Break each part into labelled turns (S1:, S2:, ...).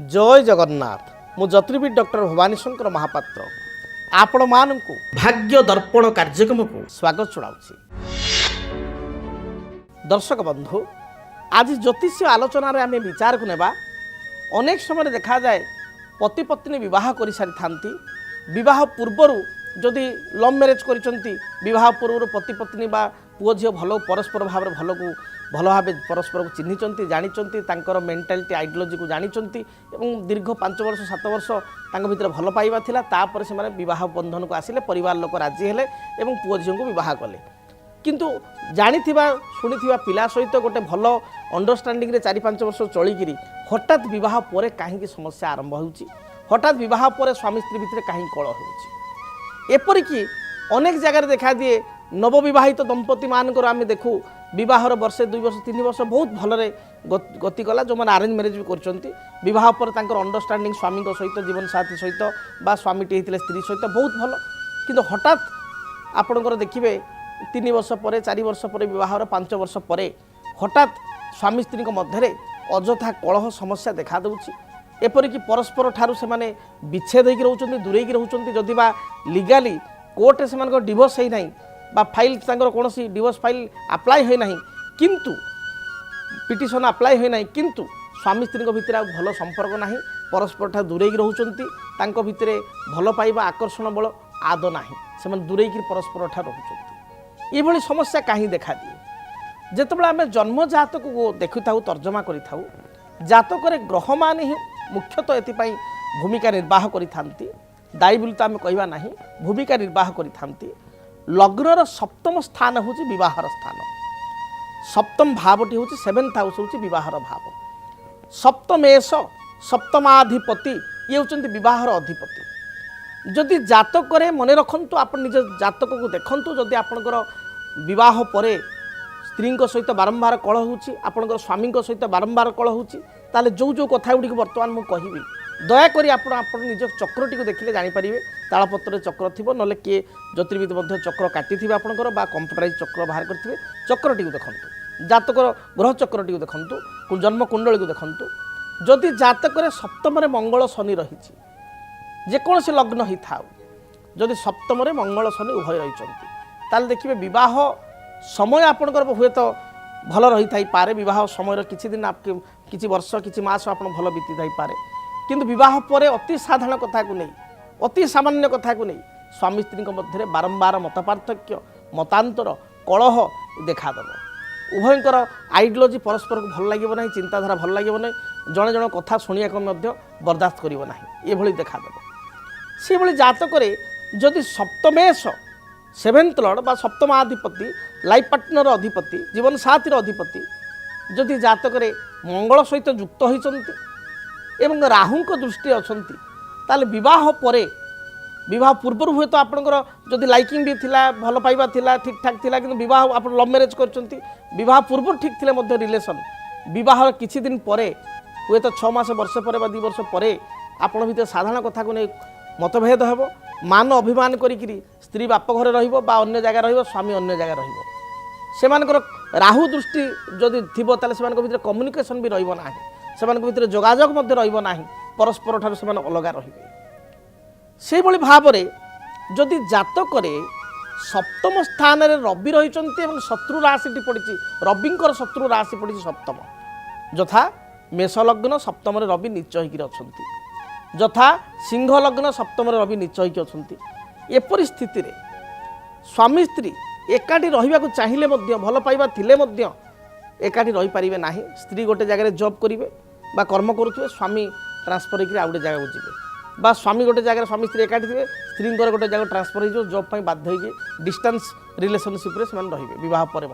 S1: जय जगन्नाथ मु ज्योतिर्विद डॉक्टर भवानी शंकर महापात्र आपण मानकु भाग्य दर्पण कार्यक्रम को स्वागत चढ़ाऊँ। दर्शक बंधु आज ज्योतिष आलोचना रे आमे विचार को नेबा अनेक समय देखा जाए पति पत्नी विवाह कर सारी थांती विवाह पूर्वर जदि लव मैरेज करिसंती विवाह पूर्व पति पत्नी बा पुओ झियो भल परस्पर भाव भल भाव परस्पर को चिन्हिचंती जानिचंती तांकर मेंटालिटी आइडियोलॉजी को जानिचंती एवं दीर्घ 5 वर्ष 7 वर्ष तांक भितर भल पाइबा थिला तापर से माने विवाह बंधन को आसिले परिवार लोक राजी हेले एवं पुओ झियो को विवाह कले किंतु जानिथिबा शुनिथिबा पिला सहित गोटे भल अंडरस्टैंडिंग रे 4-5 वर्ष चलिकिरी हठात विवाह परे काहे समस्या आरंभ होउची हठात विवाह परे स्वामी स्त्री भितर काहे कलह होउची एपरिकी अनेक जगह देखा दिए नवविवाहित दंपति मानकर आम देखू विवाहर वर्षे 2 वर्ष 3 वर्ष बहुत भलरे गति कला जो मैंने अरेंज मैरेज भी करछंती विवाह पर तांकर अंडरस्टैंडिंग स्वामी सहित जीवन साथी सहित बा स्वामीटी होइतिले स्त्री सहित बहुत भल किंतु हठात आपणकर देखिबे 3 वर्ष पर 4 वर्ष पर विवाहर 5 वर्ष पर हठात स्वामी स्त्री मध्य अजथा कलह समस्या देखा देउछि एपरिकी परस्पर ठारू से माने विच्छेद होइक रहउछंती दूरेक रहउछंती जदि बा लीगाली कोर्ट से मानकर डिवोर्स है नहीं बा फाइल तांकर कोनोसी डिवोर्स फाइल अप्लाई है नहीं किंतु पिटिशन अप्लाई है नहीं किंतु स्वामी स्त्री भितर आ भल संपर्क नहीं परस्पर ठा दूरेक रहउछंती तांको भितर भल पाइबा आकर्षण बल आद नहीं से माने दूरेक परस्पर ठा रहउछंती ये भली समस्या कहीं देखा दिए जेतेबेले आमे जन्म जातक को देखुथाउ तर्जमा करिथाउ जातक रे ग्रह मान ही मुख्यतः एतिपाई भूमिका निर्वाह करिथांती दायी बोली तो आम कहवा ना भूमिका निर्वाह करिथांती लग्नर सप्तम स्थान हूँ विवाहर स्थान सप्तम भावटी हूँ 7th हाउस हूँ विवाहर भाव सप्तमेश सप्तमाधिपति ये होचंती विवाहर अधिपति जदि जातक मन रखंतु आप निज जातक को देखंतु जदि आपनकर विवाह परे स्त्री सहित बारंबार कलह होउची आपनकर स्वामी सहित बारंबार कलह होउची ताले जो जो कथा गुडी वर्तमान मु कहिबी दयाकोरी आप निज चक्रटी को देखिले जानीपारे तालपत्र चक्र थी ना किए ज्योतिर्विद चक्र काटी आपंकर कंप्यूटराइज चक्र बाहर करेंगे चक्रटी को देखु जातकर ग्रह चक्रटी को देखु जन्म कुंडली को देखु जदि जातक सप्तम मंगल शनि रही जेकोसी लग्न ही था जदि सप्तम मंगल शनि उभय रही देखिए विवाह समय आपंकर हुए तो भल रही थाई पारे विवाह समय किछि दिन किछि वर्ष किछि मास आप भल बीती थाई पारे किंतु विवाह पर अति साधारण कथा को नहीं अति सामान्य कथा को नहीं स्वामी स्त्री मध्य बारंबार मत पार्थक्य मतांतर कलह देखादेव उभयंकर आइडियोलॉजी परस्पर को भल लगे ना चिंताधारा भल लगे ना जड़े जन कथा शुणा बर्दास्त करना ये देखादेव से भाई जातक जदि सप्तमेश 7th लॉर्ड बा सप्तमाधिपति लाइफ पार्टनर अधिपति जीवन साथी अधिपति जदि जातक मंगल सहित युक्त होती एवं राहु दृष्टि अच्छी ताले विवाह परे विवाह पूर्व हुए तो आपंकर जदि लाइकिंग भी थिला भल पाइबा थिला ठीक ठाक थिला कि विवाह आप लव मैरेज करछंती विवाह पूर्व ठीक थिले मध्य रिलेशन विवाह किछि दिन परे हुए तो 6 मास वर्ष पर 2 वर्ष परे आपण भितर साधारण कथा को नहीं मतभेद हेबो मान अभिमान करिकिरी स्त्री बाप घर रहिबो बा अन्य जगह रहिबो स्वामी अन्य जगह रहिबो सेमानकर राहु दृष्टि जदि थिबो ताले सेमानकर भितर कम्युनिकेशन भी रहिबो नाही सेमानकर भितर जोगाजोग मध्य रहिबो नाही परस्पर ठार से अलग रहिबे से भली भाव रे जदि जातक सप्तम स्थान रे रवि रहिचंती एवं शत्रु राशि पड़ी रविंकर शत्रु राशि पड़ी सप्तम यथा मेष लग्न सप्तम रे रवि नीच होकर अछंती यथा सिंह लग्न सप्तम रे रवि नीच होकर अछंती एपरि स्थिति रे स्वामी स्त्री एकाठी रहिबा को चाहिए भल पाइबा थिले मध्य एकाठी रही पारिबे नाही स्त्री गोटे जगह जॉब करिवे बा कर्म करुवे स्वामी ट्रांसफर होकर आउ गोटे जगह जी बा स्वामी गोटे जगह स्वामी स्त्री एकाठी थे स्त्री गोटे जगह ट्रांसफर हो जॉब बाध्य होगी डिस्टेंस रिलेशनशिप से विवाह पर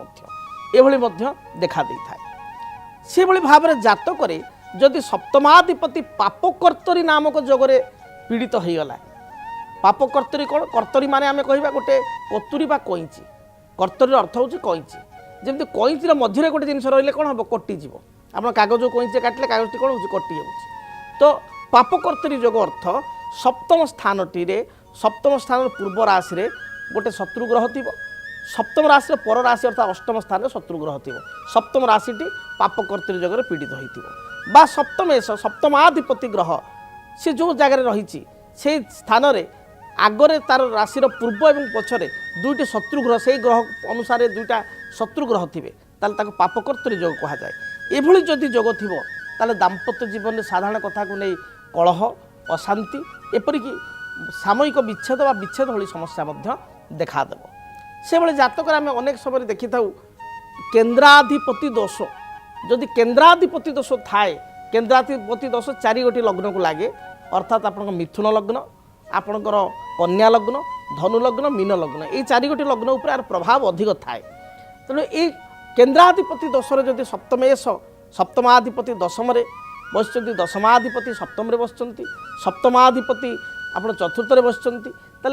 S1: देखा दे था से भली भाव में जातक जदि सप्तमाधिपति पापकर्तरी नामक जगह पीड़ित हो गला पापकर्तरी कौन कर्तरी माने आम कह गोटे कतुरी बा कईची कर्तरी अर्थ हूँ कईची जमी कईचर मझे गोटे जिन रही कौन हम कटिज आप कागज कईचे काटिले कागज कौन हो कटि तो पापकर्तरी जोग अर्थ सप्तम स्थानटी सप्तम स्थान पूर्व राशि रे गोटे शत्रुग्रह थी सप्तम राशि पर राशि अर्थात अष्टम स्थान शत्रुग्रह थी सप्तम राशि पापकर्तरी जगह पीड़ित होती बा सप्तमेश सप्तमाधिपति ग्रह से जो जगार रही से स्थान आगरे तार राशि पूर्व और पछरे दुईटी शत्रु ग्रह से ग्रह अनुसार दुईटा शत्रु ग्रह थे ताल पापकर्तरी योग कह जाए एभली जदि योग थी ताले दाम्पत्य जीवन में साधारण कथा को नहीं कलह अशांति एपरिक सामयिक विच्छेद व विच्छेद भली समस्या देखादेव से भाई जातक आम अनेक समय देखी था केन्द्राधिपति दोष जदि केन्द्राधिपति दोष थाए केन्द्राधिपति दोष 4 गोटी लग्न को लगे अर्थात आप मिथुन लग्न आपणकर कन्या लग्न धनु लग्न मीन लग्न ये 4 गोटी लग्न उपर प्रभाव अधिक थाए तेणु ये केन्द्राधिपति दोषर जदि सप्तमेश सप्तमाधिपति दशम बस दशमाधिपति सप्तम बस सप्तमाधिपति आप चतुर्थ बस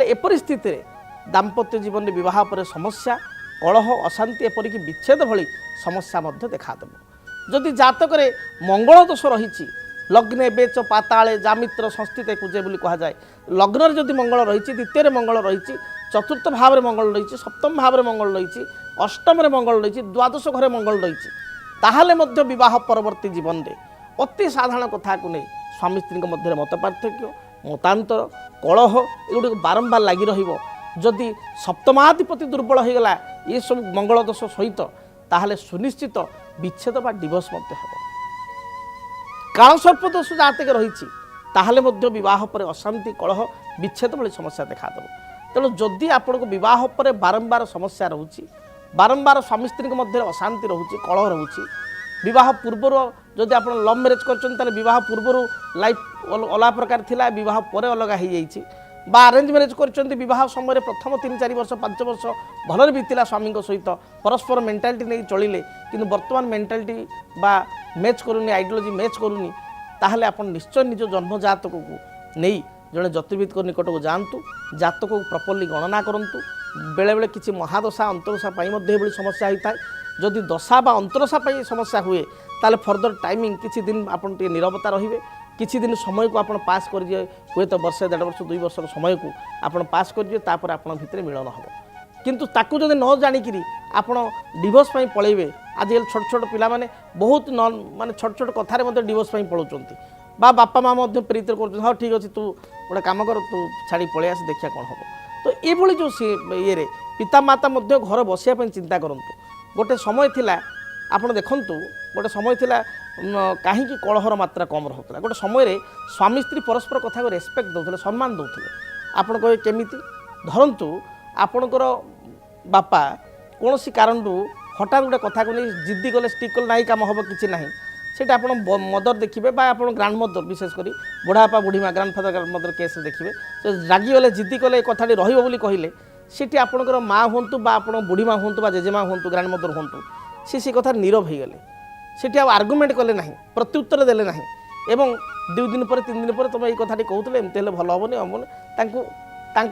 S1: एपरी स्थित दाम्पत्य जीवन में विवाह पर समस्या कलह अशांति एपरिक विच्छेद भली समस्या देखादेव जदि जातक मंगल दोष रही लग्ने बेच पाताले जामित्र संस्थित कुजे बोली कह जाए लग्न जदि मंगल रही द्वितीय मंगल रही चतुर्थ भाव में मंगल रही सप्तम भाव में मंगल रही अष्टम मंगल रही द्वादश घरे मंगल रही ताहले मध्य विवाह परवर्ती जीवन में अति साधारण कथा को नहीं स्वामी स्त्री मध्य मत पार्थक्य मतांतर कलह एगुड़ बारंबार लगी रही सप्तमाधिपति दुर्बल हो गला ये सब मंगल दोष सहित ताहले सुनिश्चित विच्छेद बा डिवोर्स मध्य हो कालसर्प दोष जातक रही ताहले मध्य विवाह पर अशांति कलह विच्छेद भली समस्या देखादेव तेणु जदि आपण को विवाह पर बारंबार समस्या रोचे बारंबार स्वामी स्त्री मध्य अशांति रोचे कलह रोचे विवाह पूर्वर जदि आप लव मैरेज कर पूर्वर लाइफ अलग प्रकार थिला विवाह पर अलग हो जाइए बा अरेंज मैरेज कर विवाह समय प्रथम 3-4 वर्ष 5 वर्ष भलर बीतला स्वामी सहित परस्पर मेंटालिटी नहीं चलिले किंतु वर्तमान मेंटालिटी बा मैच करूनी आइडियोलॉजी मैच करूनी ताहले आप निश्चय निज जन्म जातक को नहीं जड़े ज्योतिर्विद निकट को जातु जातक को प्रॉपर्ली गणना करूँ बेले बेले किसी महादशा अंतरदशा भाई समस्या होता है जदि दशा बा अंतरदशा समस्या हुए ताले फर्दर टाइमिंग किसी दिन आप नीरवता रहिबे किसी दिन समय को आप पास करिए हुए तो वर्षे 1.5 वर्ष 2 वर्ष समय को आप पास करिए तापर आपण भितर मिलन हम किंतु ताकू जदि न जानिकी आप डिवोर्स पलैबे आजकल छोट छोट पिला माने बहुत माने छोट छोट कथार डिवोर्स पलाउंट बा बापा माँ प्रीत कर हाँ ठीक अच्छे तू गोटे कम कर तू छाड़ी पलि आस देखिए कौन हम तो ये जो ये पिता माता घर बसापी चिंता करूँ गोटे समय थिला आपण देखूँ गोटे समय थिला कहीं कलहर मात्रा कम रोला गोटे समय स्वामी स्त्री परस्पर कथा को रेस्पेक्ट दौले सम्मान दौले आपण कहे केमिति धरतु आपणकर बापा कौन कारण हठात गोटे कथा को नहीं जिद्दी गले स्टिक कले ना कम हम कि ना सेटा आप मदर देखिए आप ग्रांड मदर विशेषकर बुढ़ापा बुढ़ीमा grandfather grandmother case देखिए तो रागिगले जिद्दी कले कथाटी रही कहले सीटी आपणकर माँ हूँ आप बुढ़ीमा हूँ जेजेमा हूँ ग्रांड मदर हूँ सी कथा नीरव हो गले सीटी आर्गुमेंट कले ना प्रत्युत्तर देले ना एवं 2 दिन पर 3 दिन पर तुम ये कथाटी कहते एमती भल हेनी हमन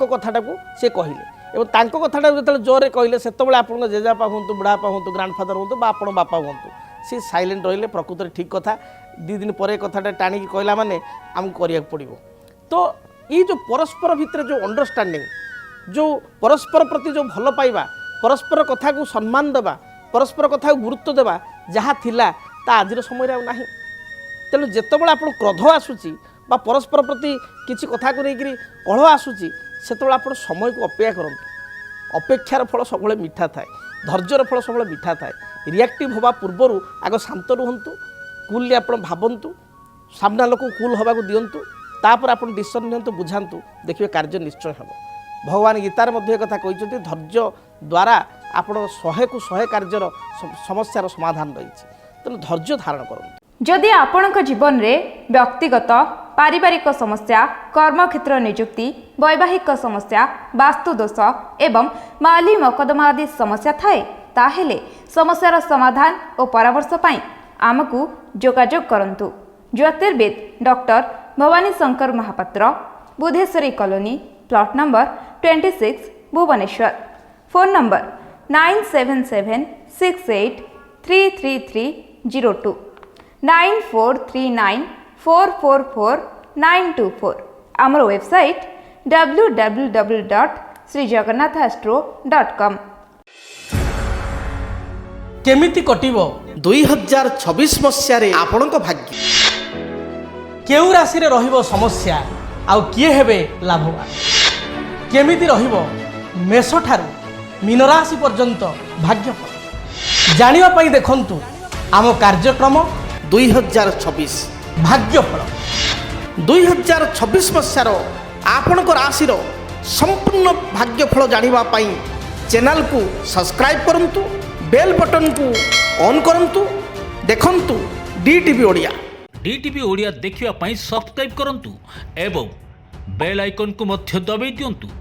S1: कथाटा को सी कहले और कथाटा जो जोरे कहले से आप जेजेबापा हूँ बुढ़ापा हूँ ग्रांड फादर हूँ आप बापा हूँ सी साइलेंट रहिले प्रकृत में ठीक कथा 2 दिन पर कथाटा टाणी कहला माने आमको करिया पड़ो तो ये जो परस्पर भितर जो अंडरस्टैंडिंग जो परस्पर प्रति जो भल पाइबा परस्पर कथा को सम्मान देवा परस्पर कथा को गुरुत्व देवा जहाँ थिला ता आजिर समय ना तेणु जितेबाला आप क्रोध आसूची बा परस्पर प्रति किसी कथा को लेकर कलह आसूची से आप समय को अपेक्षा करूँ अपेक्षार फल सब मीठा थाए धैर्यर फल सब मीठा थाए रिएक्टिव हवा पूर्वर आग शांत रुहतु कूल आप भावतु सामना लोक कूल हवा को दिंतु तापर आप डिसीजन नियंतु बुझातु देखिए कार्य निश्चय हम भगवान गीतार मध्य कथा कहते धैर्य द्वारा आप 100 को 100 कार्यर समस्यार समाधान रही तेणु धैर्य धारण करूँ
S2: जदि आपणक जीवन में व्यक्तिगत पारिवारिक समस्या कर्मक्षेत्र नियुक्ति वैवाहिक समस्या वास्तुदोष एवं माली मकदमा आदि समस्या थाए ताहेले समस्यार समाधान और परामर्श पाई आमको जोगाजोग करंतु ज्योतिर्विद doctor Bhabani Shankar Mahapatra Budheswari colony plot number 26 Bhubaneswar phone number 9776833302 9439444924 आमर वेबसाइट www.srijagannathastro.com
S1: केमिति कटिबो 2026 मसिया रे आपणक भाग्य। କେଉଁ ରାଶିରେ ରହିବ ସମସ୍ୟା ଆଉ କିଏ ହେବେ ଲାଭବାନ, କେମିତି ରହିବ ମେଷଠାରୁ ମୀନ ରାଶି ପର୍ଯ୍ୟନ୍ତ ଭାଗ୍ୟଫଳ ଜାଣିବା ପାଇଁ ଦେଖନ୍ତୁ ଆମ କାର୍ଯ୍ୟକ୍ରମ 2026 ଭାଗ୍ୟଫଳ। 2026 ମସିହାର ଆପଣଙ୍କ ରାଶିର ସମ୍ପୂର୍ଣ୍ଣ ଭାଗ୍ୟଫଳ ଜାଣିବା ପାଇଁ ଚ୍ୟାନେଲକୁ ସବସ୍କ୍ରାଇବ୍ କରନ୍ତୁ, ବେଲ୍ ବଟନକୁ ଅନ୍ କରନ୍ତୁ। ଦେଖନ୍ତୁ DTV ଓଡ଼ିଆ।
S3: DTV ଓଡ଼ିଆ ଦେଖିବା ପାଇଁ ସବସ୍କ୍ରାଇବ୍ କରନ୍ତୁ ଏବଂ ବେଲ୍ ଆଇକନ୍କୁ ମଧ୍ୟ ଦବାଇ ଦିଅନ୍ତୁ।